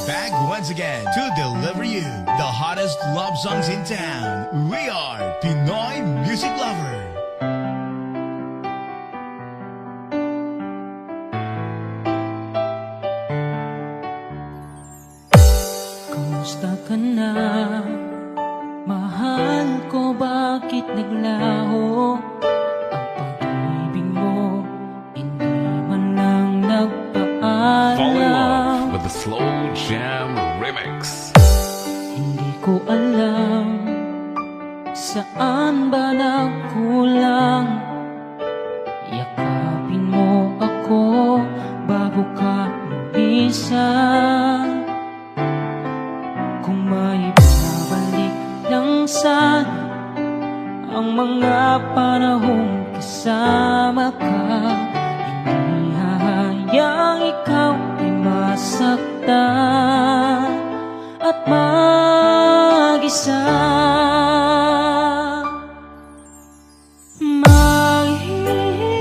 back once again to deliver you the hottest love songs in town. We are Pinoy Music Lover. Kamusta ka na? Mahal ko, bakit naglaho ang pag-ibig mo? Hindi man lang Fall in love nagpaalam. with the Slow Jam Remix. Hindi ko alam saan ba nagkulang. Yakapin mo ako bago ka lumisan. Kung may babalik lang sana ang mga panahong kasama ka, hindi hahayang ikaw ay masaktan at mag-isa.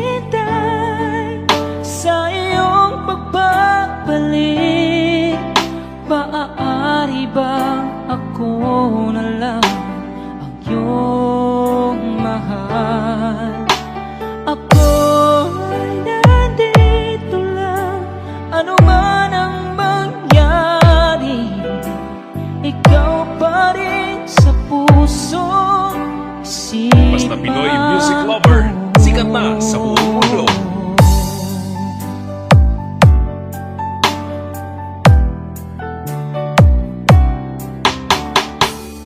Maghihintay sa iyong pagbabalik. Maaari bang ako na lang ang iyong mahal? Ako'y nandito lang, ano man ang mangyari. Ikaw pa rin sa puso, isipan Basta Pinoy Music Lover, sikat na sa buong